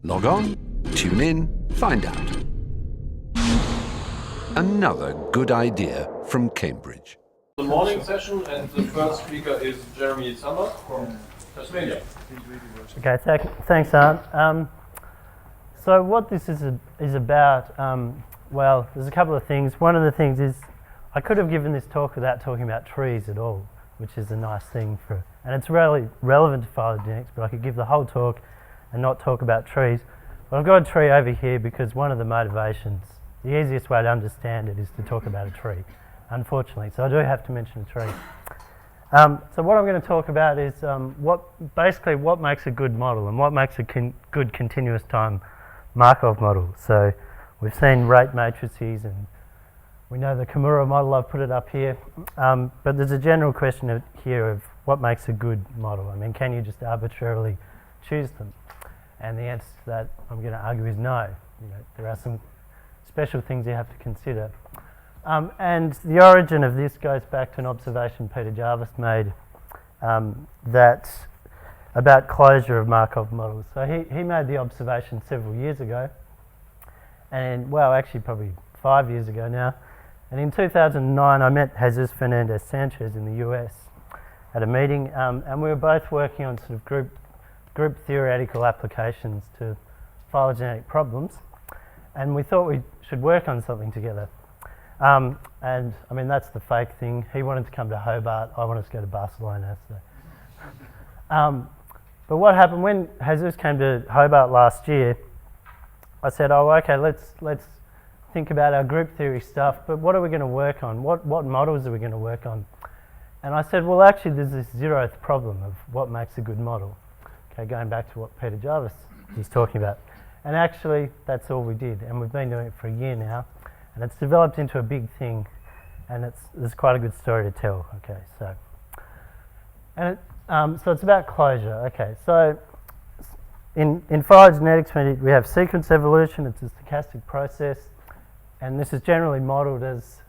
Log on, tune in, find out. Another good idea from Cambridge. The morning session, and the first speaker is Jeremy Sumner from Tasmania. Okay, thanks, Art. So what this is about, well, there's a couple of things. One of the things is I could have given this talk without talking about trees at all, which is a nice thing and it's really relevant to phylogenetics, but I could give the whole talk and not talk about trees. But I've got a tree over here because one of the motivations, the easiest way to understand it is to talk about a tree, unfortunately. So I do have to mention a tree. So what I'm going to talk about is what makes a good model and what makes a good continuous time Markov model. So we've seen rate matrices and we know the Kimura model. I've put it up here. But there's a general question here of what makes a good model. I mean, can you just arbitrarily choose them? And the answer to that, I'm going to argue, is no. There are some special things you have to consider. And the origin of this goes back to an observation Peter Jarvis made about closure of Markov models. So he made the observation several years ago, and well, actually probably 5 years ago now. And in 2009, I met Jesus Fernandez Sanchez in the US at a meeting, and we were both working on sort of group theoretical applications to phylogenetic problems, and we thought we should work on something together. And I mean, that's the fake thing. He wanted to come to Hobart, I wanted to go to Barcelona. So. But what happened when Jesus came to Hobart last year, I said, oh, okay, let's think about our group theory stuff, but what are we going to work on? What models are we going to work on? And I said, well, actually, there's this zeroth problem of what makes a good model. Okay, going back to what Peter Jarvis was talking about. And actually, that's all we did, and we've been doing it for a year now. And it's developed into a big thing, and there's quite a good story to tell. Okay, so so it's about closure. Okay, so in phylogenetics we have sequence evolution. It's a stochastic process, and this is generally modelled as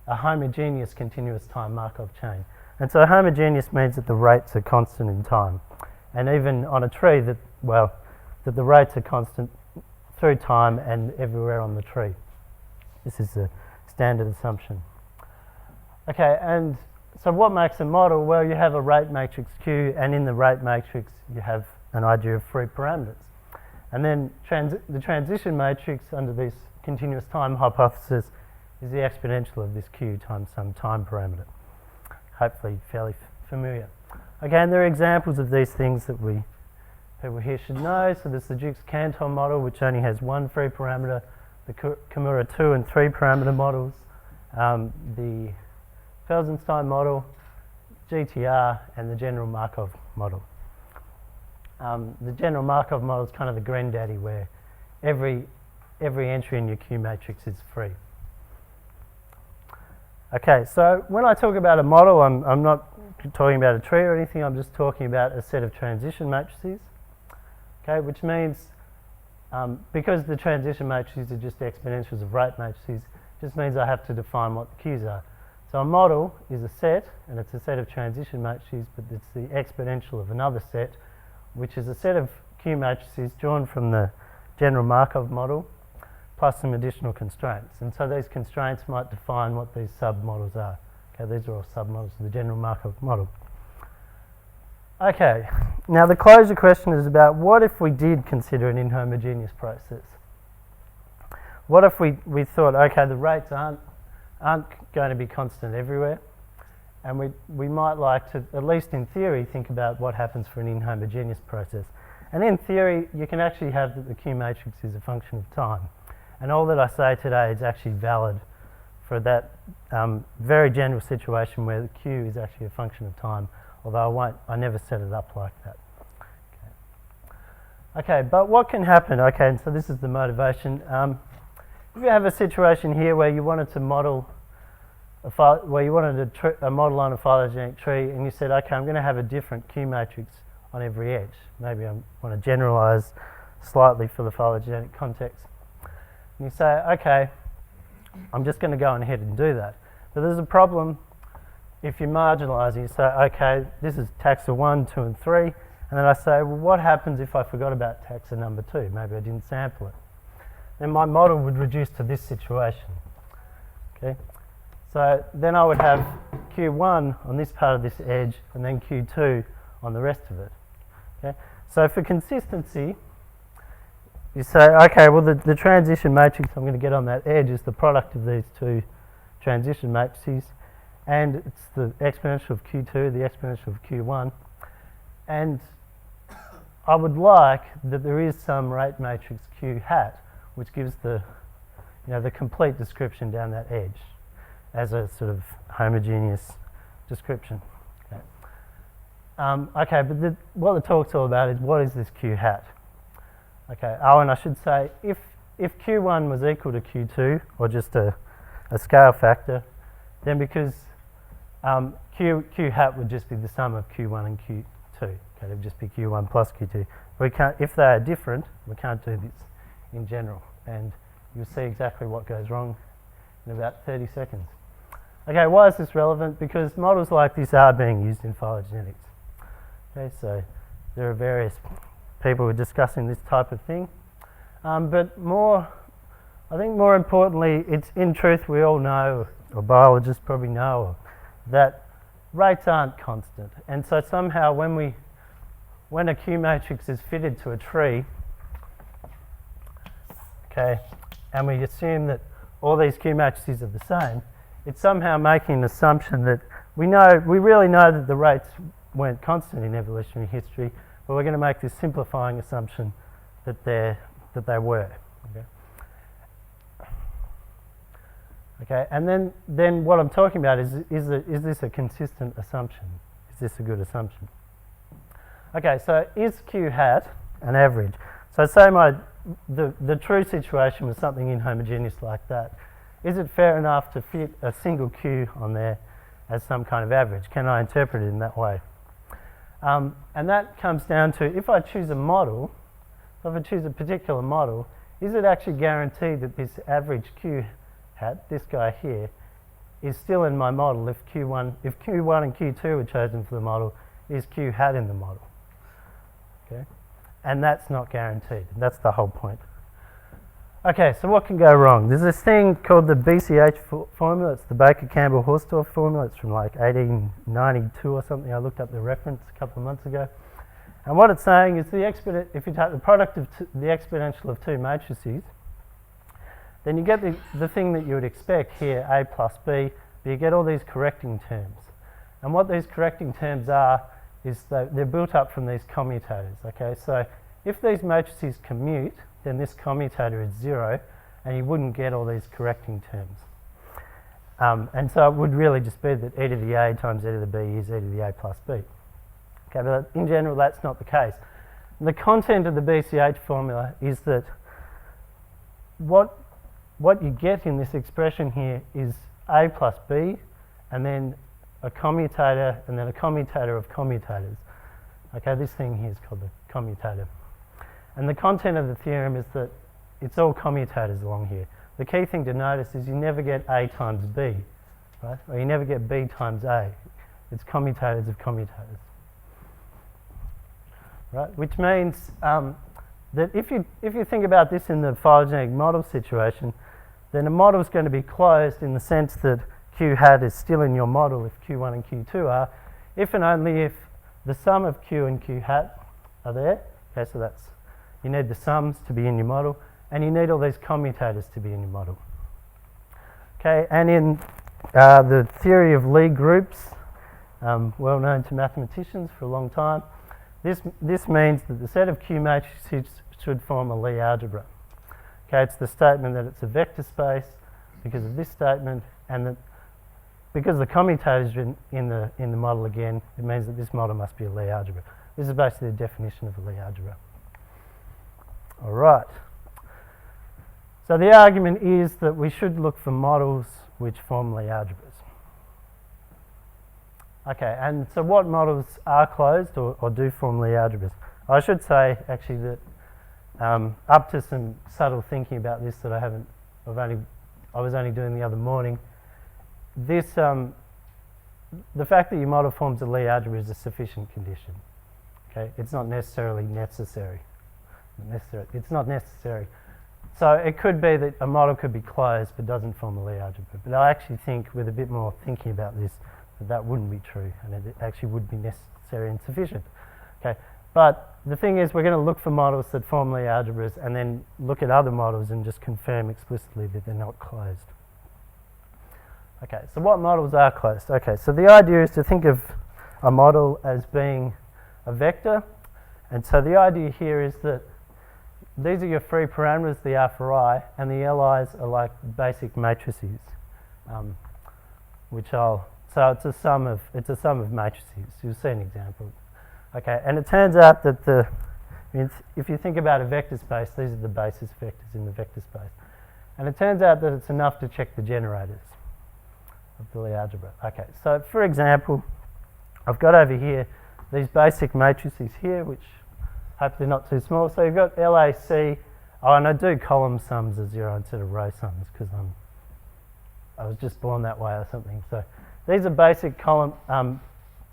a homogeneous continuous time Markov chain. And so homogeneous means that the rates are constant in time, and even on a tree that the rates are constant through time and everywhere on the tree. This is a standard assumption. Okay, and so what makes a model? Well, you have a rate matrix Q, and in the rate matrix you have an idea of free parameters. And then the transition matrix under this continuous time hypothesis is the exponential of this Q times some time parameter. Hopefully fairly familiar. Okay, and there are examples of these things that people here should know. So there's the Jukes-Cantor model, which only has one free parameter. The Kimura 2 and 3 parameter models, the Felsenstein model, GTR, and the general Markov model. The general Markov model is kind of the granddaddy where every entry in your Q matrix is free. Okay, so when I talk about a model, I'm not talking about a tree or anything, I'm just talking about a set of transition matrices, okay, which means because the transition matrices are just exponentials of rate matrices, just means I have to define what the Q's are. So a model is a set, and it's a set of transition matrices, but it's the exponential of another set, which is a set of Q matrices drawn from the general Markov model, plus some additional constraints. And so these constraints might define what these sub-models are. Okay, these are all sub-models of the general Markov model. Okay, now the closure question is about what if we did consider an inhomogeneous process? What if we thought, okay, the rates aren't going to be constant everywhere, and we might like to, at least in theory, think about what happens for an inhomogeneous process. And in theory, you can actually have that the Q matrix is a function of time. And all that I say today is actually valid for that very general situation where the Q is actually a function of time, although I never set it up like that. Okay, but what can happen? Okay, and so this is the motivation. If you have a situation here where you wanted to model a model on a phylogenetic tree, and you said, okay, I'm going to have a different Q matrix on every edge. Maybe I want to generalize slightly for the phylogenetic context. And you say, okay, I'm just going to go ahead and do that. But there's a problem if you marginalize. You say, okay, this is taxa 1, 2, and 3, And then I say, well, what happens if I forgot about taxa number 2? Maybe I didn't sample it. Then my model would reduce to this situation. Okay? So then I would have Q1 on this part of this edge and then Q2 on the rest of it. Okay? So for consistency, you say, okay, well the transition matrix I'm going to get on that edge is the product of these two transition matrices, and it's the exponential of Q2, the exponential of Q1, and I would like that there is some rate matrix Q hat, which gives the, the complete description down that edge as a sort of homogeneous description. Okay, but what the talk's all about is what is this Q hat? Okay, and I should say if Q1 was equal to Q2, or just a scale factor, then because Q hat would just be the sum of Q1 and Q2. Okay, it would just be Q1 plus Q2. We can't, if they are different, we can't do this in general, and you'll see exactly what goes wrong in about 30 seconds. Okay, why is this relevant? Because models like this are being used in phylogenetics. Okay, so there are various people who are discussing this type of thing, but I think more importantly, it's in truth we all know, or biologists probably know, that rates aren't constant, and so somehow when a Q matrix is fitted to a tree, okay, and we assume that all these Q matrices are the same, it's somehow making an assumption that we really know that the rates weren't constant in evolutionary history, but we're going to make this simplifying assumption that they were. Okay, and then what I'm talking about is this a consistent assumption? Is this a good assumption? Okay, so is Q hat an average? So say the true situation was something inhomogeneous like that. Is it fair enough to fit a single Q on there as some kind of average? Can I interpret it in that way? And that comes down to, if I choose a model, if I choose a particular model, is it actually guaranteed that this average Q hat, this guy here, is still in my model if Q1 and Q2 were chosen for the model, is Q hat in the model? Okay, and that's not guaranteed. That's the whole point. Okay, so what can go wrong? There's this thing called the BCH formula. It's the Baker-Campbell-Hausdorff formula. It's from like 1892 or something. I looked up the reference a couple of months ago. And what it's saying is if you take the product of the exponential of two matrices, then you get the thing that you would expect here, A plus B, but you get all these correcting terms. And what these correcting terms are is they're built up from these commutators. Okay, so if these matrices commute, then this commutator is 0, and you wouldn't get all these correcting terms. And so it would really just be that e to the a times e to the b is e to the a plus b. Okay, but in general that's not the case. The content of the BCH formula is that what you get in this expression here is a plus b, and then a commutator, and then a commutator of commutators. Okay, this thing here is called the commutator. And the content of the theorem is that it's all commutators along here. The key thing to notice is you never get A times B, right? Or you never get B times A. It's commutators of commutators, right? Which means that if you think about this in the phylogenetic model situation, then a model is going to be closed in the sense that Q hat is still in your model if Q1 and Q2 are, if and only if the sum of Q and Q hat are there. Okay, so that's, you need the sums to be in your model, and you need all these commutators to be in your model. Okay, and in the theory of Lie groups, well known to mathematicians for a long time, this means that the set of Q matrices should form a Lie algebra. Okay, it's the statement that it's a vector space because of this statement, and that because the commutators are in the model again, it means that this model must be a Lie algebra. This is basically the definition of a Lie algebra. All right. So the argument is that we should look for models which form Lie algebras. Okay, and so what models are closed or do form Lie algebras? I should say actually that up to some subtle thinking about this that I was only doing the other morning, this the fact that your model forms a Lie algebra is a sufficient condition. Okay, it's not necessarily necessary. It's not necessary. So it could be that a model could be closed but doesn't form a Lie algebra. But I actually think, with a bit more thinking about this, that that wouldn't be true, and it actually would be necessary and sufficient. Okay, but the thing is, we're going to look for models that form Lie algebras and then look at other models and just confirm explicitly that they're not closed. Okay, so what models are closed? Okay, so the idea is to think of a model as being a vector, and so the idea here is that these are your free parameters, the R for I, and the LIs are like basic matrices, so it's a sum of matrices. You'll see an example. Okay, and it turns out that if you think about a vector space, these are the basis vectors in the vector space, and it turns out that it's enough to check the generators of the Lie algebra. Okay, so for example, I've got over here these basic matrices here, which hopefully not too small. So you've got LAC. Oh, and I do column sums as 0 instead of row sums because I was just born that way or something. So these are basic column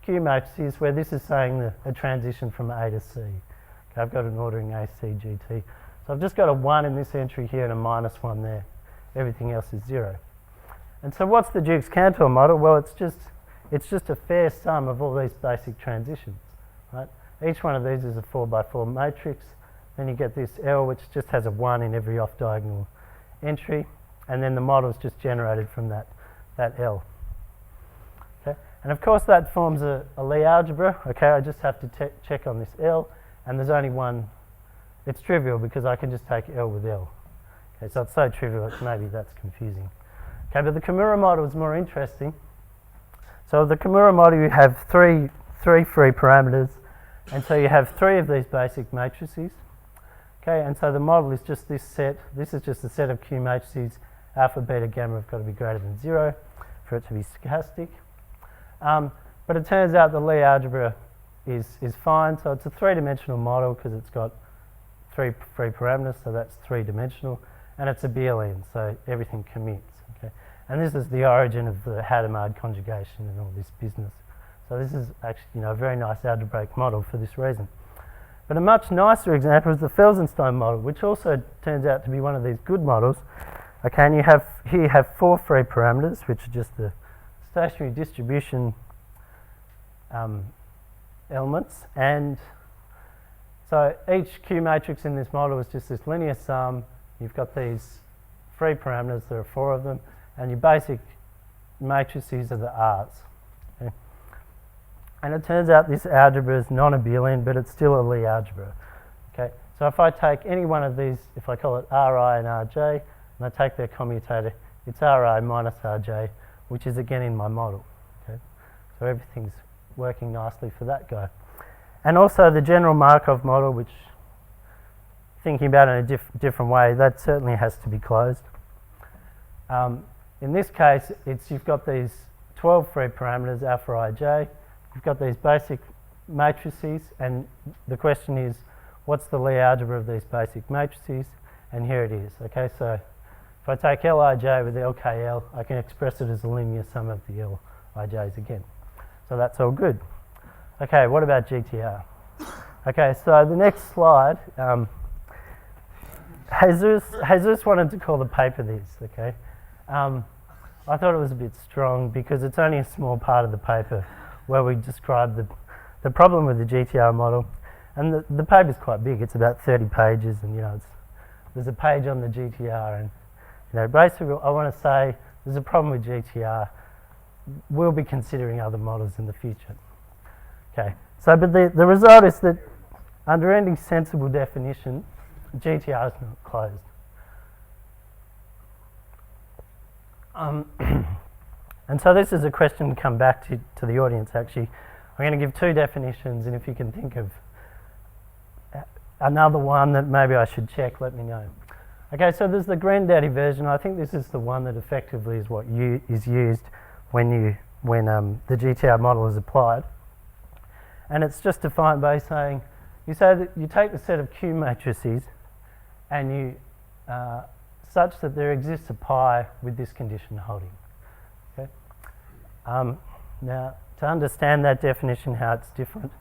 Q matrices where this is saying a transition from A to C. Okay, I've got an ordering A, C, G, T. So I've just got a 1 in this entry here and a -1 there. Everything else is 0. And so what's the Jukes-Cantor model? Well, it's just a fair sum of all these basic transitions, right? Each one of these is a 4x4 matrix. Then you get this L, which just has a 1 in every off-diagonal entry, and then the model is just generated from that L. Okay, and of course that forms a Lie algebra. Okay, I just have to check on this L, and there's only one. It's trivial because I can just take L with L. Okay, so it's so trivial that maybe that's confusing. Okay, but the Kimura model is more interesting. So the Kimura model, you have three free parameters, and so you have 3 of these basic matrices. Okay, and so the model is just this set. This is just a set of Q matrices. Alpha, beta, gamma have got to be greater than 0 for it to be stochastic. But it turns out the Lie algebra is fine. So it's a 3-dimensional model because it's got 3 free parameters, so that's 3-dimensional, and it's a BLN, so everything commutes. Okay, and this is the origin of the Hadamard conjugation and all this business. So this is actually, a very nice algebraic model for this reason. But a much nicer example is the Felsenstein model, which also turns out to be one of these good models. Okay, and here you have 4 free parameters, which are just the stationary distribution elements, and so each Q matrix in this model is just this linear sum. You've got these free parameters, there are 4 of them, and your basic matrices are the R's. Okay? And it turns out this algebra is non-abelian, but it's still a Lie algebra. Okay, so if I take any one of these, if I call it Ri and Rj, and I take their commutator, it's Ri minus Rj, which is again in my model. Okay, so everything's working nicely for that guy. And also the general Markov model, which, thinking about it in a different way, that certainly has to be closed. In this case, you've got these 12 free parameters, alpha ij. You've got these basic matrices, and the question is, what's the Lie algebra of these basic matrices? And here it is. Okay, so if I take Lij with LKL, I can express it as a linear sum of the Lij's again. So that's all good. Okay, what about GTR? Okay, so the next slide, Jesus wanted to call the paper this, okay? I thought it was a bit strong because it's only a small part of the paper where we describe the problem with the GTR model. And the paper's quite big, it's about 30 pages, and there's a page on the GTR, and basically I want to say there's a problem with GTR. We'll be considering other models in the future. Okay, so but the result is that under any sensible definition, GTR is not closed. And so this is a question to come back to the audience actually. I'm going to give 2 definitions, and if you can think of another one that maybe I should check, let me know. Okay, so there's the granddaddy version. I think this is the one that effectively is what is used when the GTR model is applied. And it's just defined by saying, you say that you take the set of Q matrices and you such that there exists a pi with this condition holding. Okay. Now, to understand that definition, how it's different,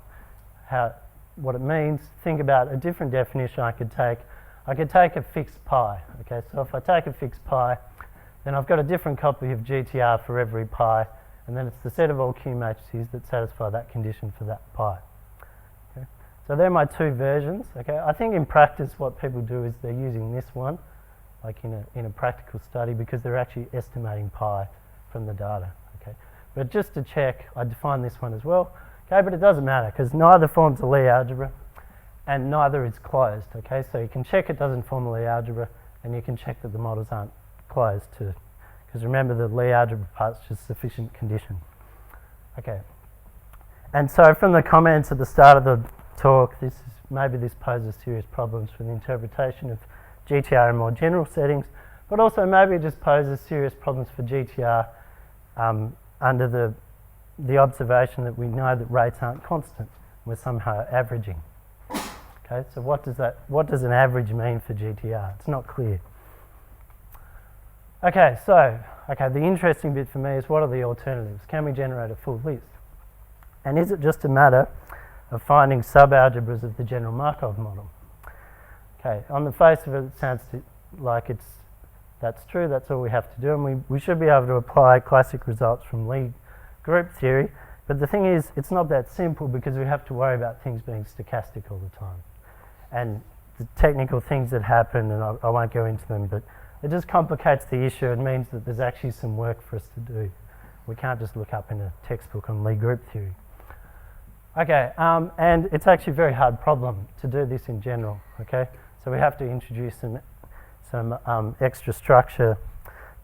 how what it means, think about a different definition I could take. I could take a fixed pi. Okay, so if I take a fixed pi, then I've got a different copy of GTR for every pi, and then it's the set of all Q matrices that satisfy that condition for that pi. Okay. So they're my two versions. Okay, I think in practice what people do is they're using this one, like in a practical study, because they're actually estimating pi from the data. Okay, but just to check, I define this one as well. Okay, but it doesn't matter because neither forms a Lie algebra and neither is closed. Okay, so you can check it doesn't form a Lie algebra, and you can check that the models aren't closed too, because remember the Lie algebra part's just sufficient condition. Okay, and so from the comments at the start of the talk, maybe this poses serious problems for the interpretation of GTR in more general settings, but also maybe it just poses serious problems for GTR under the observation that we know that rates aren't constant. We're somehow averaging. Okay, so what does an average mean for GTR? It's not clear. Okay, so the interesting bit for me is what are the alternatives? Can we generate a full list? And is it just a matter of finding subalgebras of the general Markov model? Okay, on the face of it, it sounds like that's true, that's all we have to do, and we should be able to apply classic results from Lie group theory, but the thing is, it's not that simple because we have to worry about things being stochastic all the time. And the technical things that happen, and I won't go into them, but it just complicates the issue and means that there's actually some work for us to do. We can't just look up in a textbook on Lie group theory. Okay, and it's actually a very hard problem to do this in general, okay? So we have to introduce some extra structure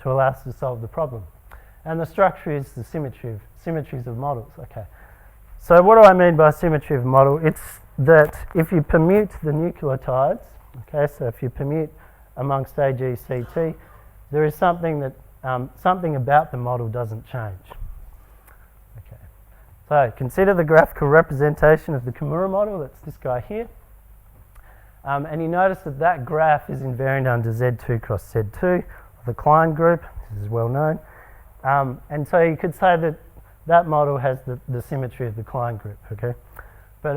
to allow us to solve the problem. And the structure is the symmetries of models, okay? So what do I mean by symmetry of model? It's that if you permute the nucleotides, okay, so if you permute amongst A, G, C, T, there is something that, something about the model doesn't change. Okay. So consider the graphical representation of the Kimura model, that's this guy here. And you notice that graph is invariant under Z2 cross Z2, the Klein group, this is well known. And so you could say that model has the symmetry of the Klein group, okay? But,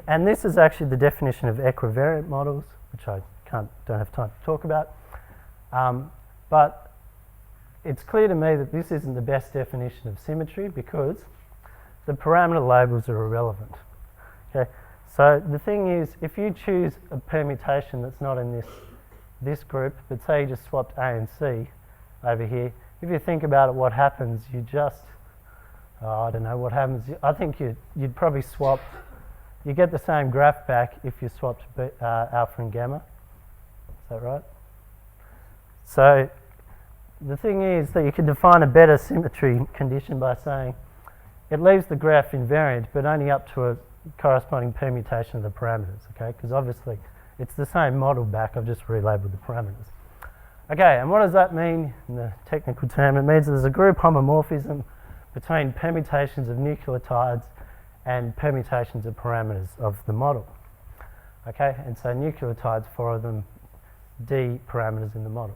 and this is actually the definition of equivariant models, which I don't have time to talk about. But it's clear to me that this isn't the best definition of symmetry because the parameter labels are irrelevant, okay? So the thing is, if you choose a permutation that's not in this group, but say you just swapped A and C over here, if you think about it, what happens, you just, I don't know what happens. I think you'd probably swap, you get the same graph back if you swapped alpha and gamma. Is that right? So the thing is that you can define a better symmetry condition by saying it leaves the graph invariant, but only up to a corresponding permutation of the parameters, okay? Because obviously it's the same model back, I've just relabeled the parameters. Okay, and what does that mean in the technical term? It means there's a group homomorphism between permutations of nucleotides and permutations of parameters of the model. Okay, and so nucleotides, 4 of them, D parameters in the model.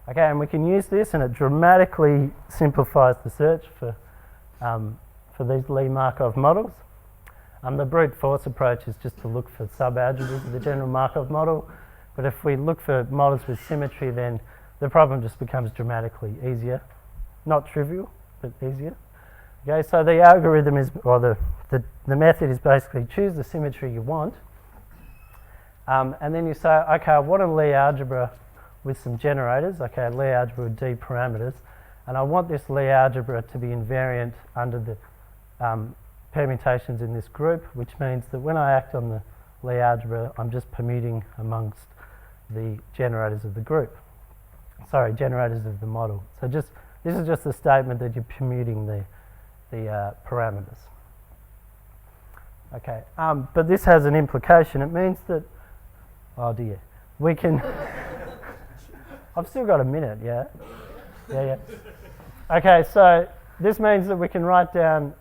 Okay, and we can use this and it dramatically simplifies the search for these Lie Markov models. The brute force approach is just to look for subalgebras of the general Markov model. But if we look for models with symmetry, then the problem just becomes dramatically easier. Not trivial, but easier. Okay, so the algorithm is, or the method is basically choose the symmetry you want. And then you say, okay, I want a Lie algebra with some generators, okay, Lie algebra with D parameters, and I want this Lie algebra to be invariant under the permutations in this group, which means that when I act on the Lie algebra, I'm just permuting amongst the generators of the group. Sorry, generators of the model. So this is just a statement that you're permuting the parameters. Okay, but this has an implication. It means that, oh dear, we can, I've still got a minute, yeah? Yeah. Okay, so this means that we can write down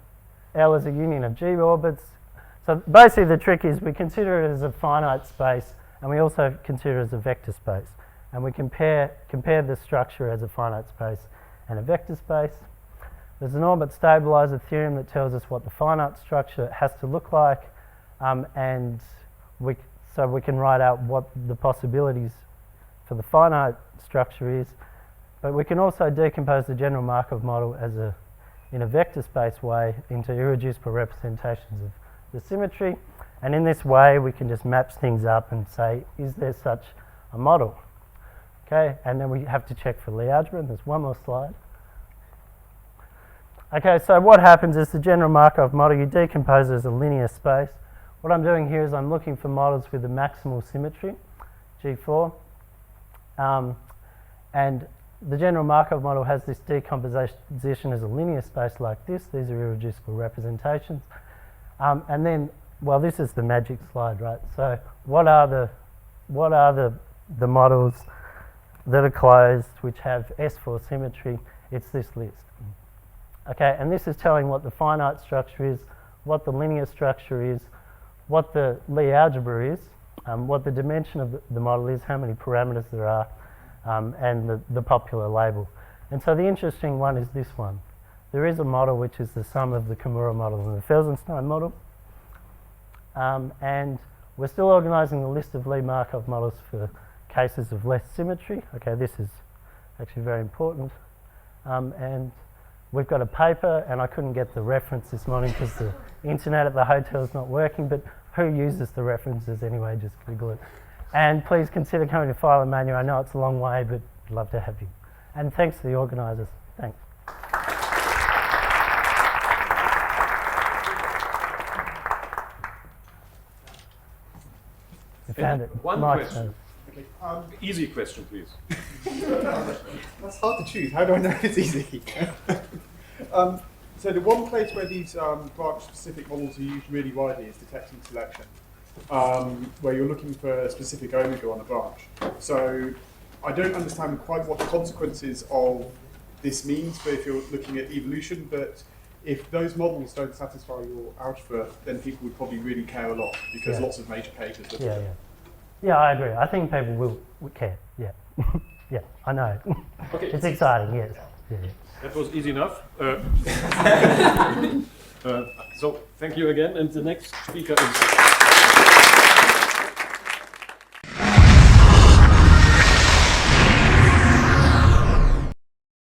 L as a union of G orbits. So basically the trick is we consider it as a finite space and we also consider it as a vector space. And we compare the structure as a finite space and a vector space. There's an orbit stabilizer theorem that tells us what the finite structure has to look like. and so we can write out what the possibilities for the finite structure is, but we can also decompose the general Markov model in a vector space way into irreducible representations of the symmetry, and in this way we can just match things up and say, is there such a model? Okay, and then we have to check for Lie algebra, and there's one more slide. Okay, so what happens is the general Markov model, you decompose as a linear space. What I'm doing here is I'm looking for models with a maximal symmetry, G4, and the general Markov model has this decomposition as a linear space like this. These are irreducible representations. And then, well, this is the magic slide, right? So what are the models that are closed which have S4 symmetry? It's this list. Okay, and this is telling what the finite structure is, what the linear structure is, what the Lie algebra is, what the dimension of the model is, how many parameters there are, and the popular label. And so the interesting one is this one. There is a model which is the sum of the Kimura model and the Felsenstein model. And we're still organising the list of Lie Markov models for cases of less symmetry. Okay, this is actually very important. And we've got a paper, and I couldn't get the reference this morning because the internet at the hotel is not working, but who uses the references anyway? Just Google it. And please consider coming to Phylogenetic. I know it's a long way, but I'd love to have you. And thanks to the organisers. Thanks. I found it. One Nice question. Okay. Easy question, please. That's hard to choose. How do I know it's easy? So the one place where these branch-specific models are used really widely is detection selection, where you're looking for a specific omega on a branch. So I don't understand quite what the consequences of this means for if you're looking at evolution, but if those models don't satisfy your algebra, then people would probably really care a lot, because lots of major papers look at it. Yeah, I agree. I think people will care. Yeah, yeah, I know. Okay. It's exciting. Yes. Yeah. That was easy enough. So thank you again, and the next speaker is...